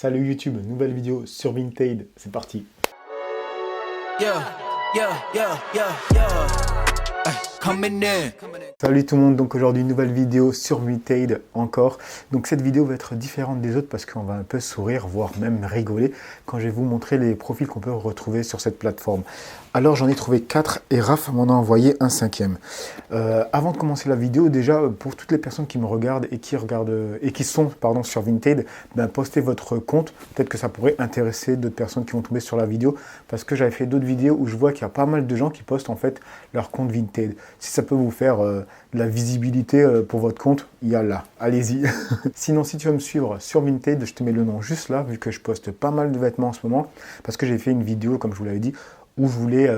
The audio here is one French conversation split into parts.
Salut YouTube, nouvelle vidéo sur Vinted, c'est parti. Salut tout le monde, donc aujourd'hui nouvelle vidéo sur Vinted encore. Donc cette vidéo va être différente des autres parce qu'on va un peu sourire, voire même rigoler quand je vais vous montrer les profils qu'on peut retrouver sur cette plateforme. Alors j'en ai trouvé 4 et Raph m'en a envoyé un 5e. Avant de commencer la vidéo, déjà pour toutes les personnes qui me regardent et qui sont sur Vinted, postez votre compte. Peut-être que ça pourrait intéresser d'autres personnes qui vont tomber sur la vidéo parce que j'avais fait d'autres vidéos où je vois qu'il y a pas mal de gens qui postent en fait leur compte Vinted. Si ça peut vous faire de la visibilité pour votre compte, il y a là, allez-y. Sinon, si tu veux me suivre sur Vinted, je te mets le nom juste là, vu que je poste pas mal de vêtements en ce moment, parce que j'ai fait une vidéo, comme je vous l'avais dit, où je voulais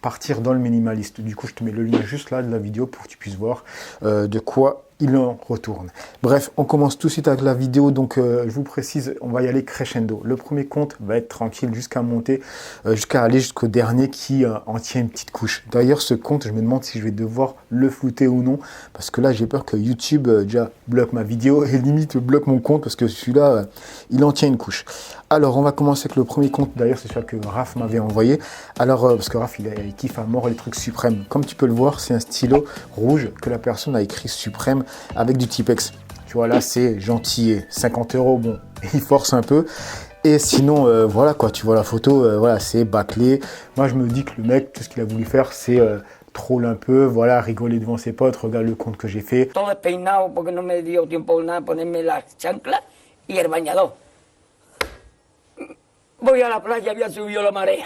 partir dans le minimaliste. Du coup, je te mets le lien juste là de la vidéo pour que tu puisses voir de quoi il en retourne. Bref, on commence tout de suite avec la vidéo. Donc, je vous précise, on va y aller crescendo. Le premier compte va être tranquille jusqu'à monter, jusqu'à aller jusqu'au dernier qui en tient une petite couche. D'ailleurs, ce compte, je me demande si je vais devoir le flouter ou non, parce que là, j'ai peur que YouTube déjà bloque ma vidéo et limite bloque mon compte, parce que celui-là, il en tient une couche. Alors, on va commencer avec le premier compte. D'ailleurs, c'est celui que Raph m'avait envoyé. Alors, parce que Raph, il kiffe à mort les trucs suprêmes. Comme tu peux le voir, c'est un stylo rouge que la personne a écrit suprême avec du Tipex. Tu vois, là, c'est gentil. 50 €, bon, il force un peu. Et sinon, voilà quoi, tu vois la photo, voilà, c'est bâclé. Moi, je me dis que le mec, tout ce qu'il a voulu faire, c'est troll un peu, voilà, rigoler devant ses potes. Regarde le compte que j'ai fait. Todo despeinado porque no me dio tiempo nada ponerme las chanclas y el bañador. Voy a la playa, había subido la marea.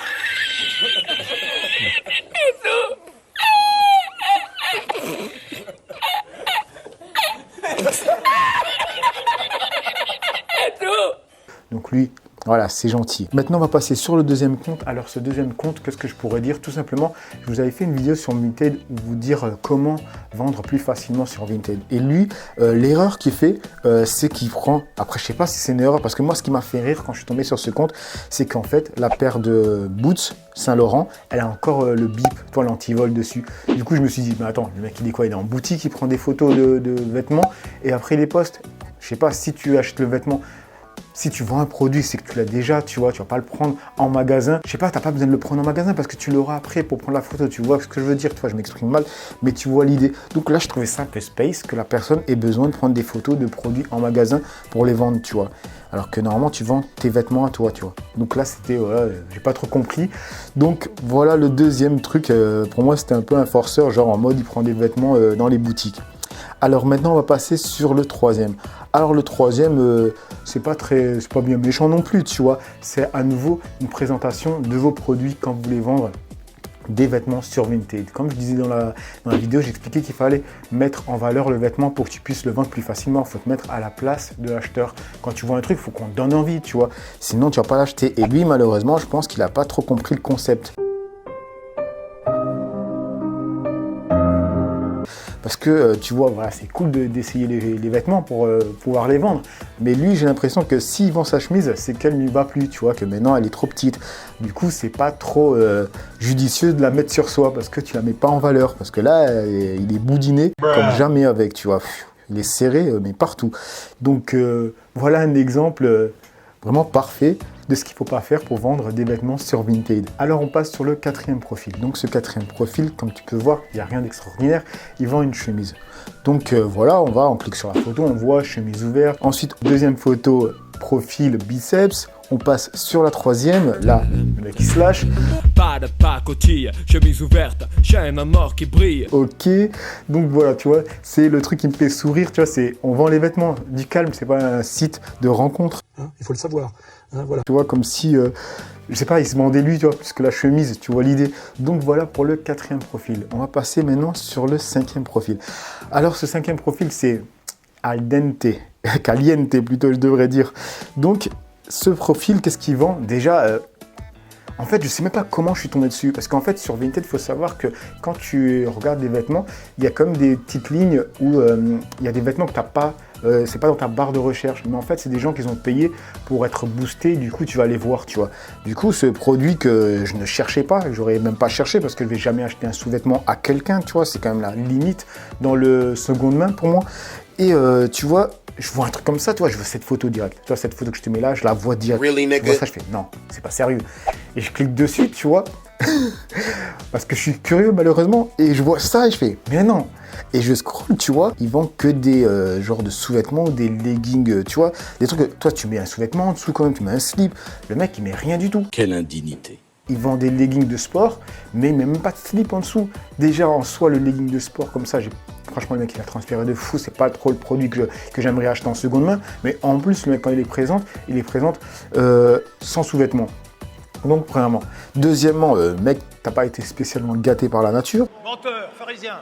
Donc lui, voilà, c'est gentil. Maintenant, on va passer sur le deuxième compte. Alors, ce deuxième compte, qu'est-ce que je pourrais dire? Tout simplement, je vous avais fait une vidéo sur Vinted où vous dire comment vendre plus facilement sur Vinted. Et lui, l'erreur qu'il fait, c'est qu'il prend... Après, je sais pas si c'est une erreur, parce que moi, ce qui m'a fait rire quand je suis tombé sur ce compte, c'est qu'en fait, la paire de boots Saint-Laurent, elle a encore le bip, toi, l'antivol dessus. Du coup, je me suis dit, mais attends, le mec, il est quoi? Il est en boutique, il prend des photos de vêtements et après, il les poste. Je sais pas, si tu achètes le vêtement... Si tu vends un produit, c'est que tu l'as déjà, tu vois, tu vas pas le prendre en magasin. Je sais pas, tu n'as pas besoin de le prendre en magasin parce que tu l'auras après pour prendre la photo. Tu vois ce que je veux dire, tu vois, je m'exprime mal, mais tu vois l'idée. Donc là, je trouvais ça un peu space que la personne ait besoin de prendre des photos de produits en magasin pour les vendre, tu vois. Alors que normalement, tu vends tes vêtements à toi, tu vois. Donc là, c'était, voilà, j'ai pas trop compris. Donc voilà le deuxième truc. Pour moi, c'était un peu un forceur, genre en mode, il prend des vêtements dans les boutiques. Alors maintenant, on va passer sur le troisième. Alors le troisième, c'est pas bien méchant non plus, tu vois. C'est à nouveau une présentation de vos produits quand vous voulez vendre des vêtements sur Vinted. Comme je disais dans la vidéo, j'expliquais qu'il fallait mettre en valeur le vêtement pour que tu puisses le vendre plus facilement. Il faut te mettre à la place de l'acheteur. Quand tu vois un truc, il faut qu'on te donne envie, tu vois. Sinon, tu vas pas l'acheter. Et lui, malheureusement, je pense qu'il n'a pas trop compris le concept. Parce que tu vois, voilà, c'est cool d'essayer les vêtements pour pouvoir les vendre. Mais lui, j'ai l'impression que s'il vend sa chemise, c'est qu'elle ne lui va plus, tu vois, que maintenant elle est trop petite. Du coup, c'est pas trop judicieux de la mettre sur soi parce que tu la mets pas en valeur. Parce que là, il est boudiné comme jamais avec, tu vois. Il est serré, mais partout. Donc, voilà un exemple vraiment parfait de ce qu'il ne faut pas faire pour vendre des vêtements sur Vinted. Alors on passe sur le quatrième profil. Donc ce quatrième profil, comme tu peux voir, il n'y a rien d'extraordinaire, il vend une chemise. Donc voilà, on clique sur la photo, on voit chemise ouverte. Ensuite, deuxième photo, profil biceps. On passe sur la troisième, là, le mec il se lâche. Pas de pacotille, chemise ouverte, chaîne à mort qui brille. Ok, donc voilà, tu vois, c'est le truc qui me fait sourire, tu vois, c'est on vend les vêtements, du calme, c'est pas un site de rencontre. Hein, il faut le savoir, hein, voilà. Tu vois, comme si, je sais pas, il se demandait lui, tu vois, plus que la chemise, tu vois l'idée. Donc voilà pour le quatrième profil. On va passer maintenant sur le cinquième profil. Alors ce cinquième profil, c'est al dente, caliente plutôt, je devrais dire. Donc, ce profil, qu'est-ce qu'il vend? Déjà, en fait, je ne sais même pas comment je suis tombé dessus. Parce qu'en fait, sur Vinted, il faut savoir que quand tu regardes des vêtements, il y a comme des petites lignes où il y a des vêtements que tu n'as pas, c'est pas dans ta barre de recherche. Mais en fait, c'est des gens qui ont payé pour être boostés. Du coup, tu vas les voir, tu vois. Du coup, ce produit que je ne cherchais pas, j'aurais même pas cherché parce que je ne vais jamais acheter un sous-vêtement à quelqu'un, tu vois. C'est quand même la limite dans le seconde main pour moi. Et tu vois, je vois un truc comme ça, tu vois, je vois cette photo directe. Tu vois, cette photo que je te mets là, je la vois direct. Really, Je nigga? vois ça, je fais non, c'est pas sérieux. Et je clique dessus, tu vois, parce que je suis curieux malheureusement, et je vois ça et je fais mais non. Et je scroll, tu vois, ils vendent que des genres de sous-vêtements ou des leggings, tu vois, des trucs que toi tu mets un sous-vêtement en dessous quand même, tu mets un slip. Le mec il met rien du tout. Quelle indignité. Ils vendent des leggings de sport, mais il met même pas de slip en dessous. Déjà en soi le legging de sport comme ça, franchement le mec il a transpiré de fou, c'est pas trop le produit que j'aimerais acheter en seconde main. Mais en plus le mec quand il les présente sans sous-vêtements. Donc premièrement. Deuxièmement, mec, t'as pas été spécialement gâté par la nature. Menteur, pharisien.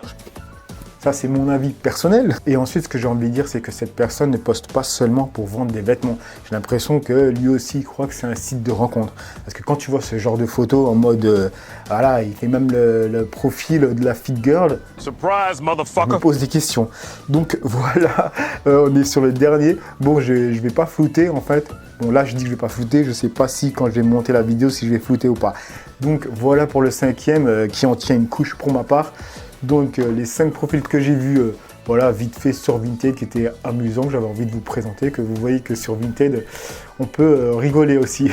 Ça, c'est mon avis personnel. Et ensuite, ce que j'ai envie de dire, c'est que cette personne ne poste pas seulement pour vendre des vêtements. J'ai l'impression que lui aussi, il croit que c'est un site de rencontre. Parce que quand tu vois ce genre de photos en mode, voilà, il fait même le profil de la fit girl. Surprise, Je motherfucker. me pose des questions. Donc voilà, on est sur le dernier. Bon, je vais pas flouter en fait. Bon, là, je dis que je vais pas flouter. Je sais pas si quand je vais monter la vidéo, si je vais flouter ou pas. Donc voilà pour le 5e qui en tient une couche pour ma part. Donc les 5 profils que j'ai vus, voilà, vite fait sur Vinted, qui étaient amusants, que j'avais envie de vous présenter, que vous voyez que sur Vinted, on peut rigoler aussi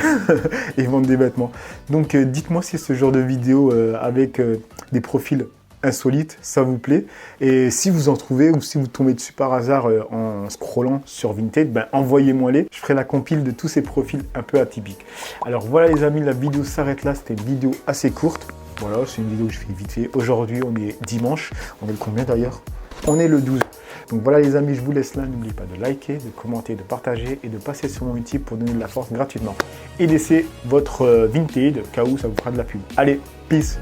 et vendre des vêtements. Donc dites-moi si ce genre de vidéo avec des profils insolites, ça vous plaît. Et si vous en trouvez ou si vous tombez dessus par hasard en scrollant sur Vinted, ben envoyez-moi-les. Je ferai la compile de tous ces profils un peu atypiques. Alors voilà les amis, la vidéo s'arrête là. C'était une vidéo assez courte. Voilà, c'est une vidéo que je fais vite fait. Aujourd'hui, on est dimanche. On est le combien d'ailleurs? On est le 12. Donc voilà les amis, je vous laisse là. N'oubliez pas de liker, de commenter, de partager et de passer sur mon Utip pour donner de la force gratuitement. Et laissez votre Vinted, au cas où ça vous fera de la pub. Allez, peace!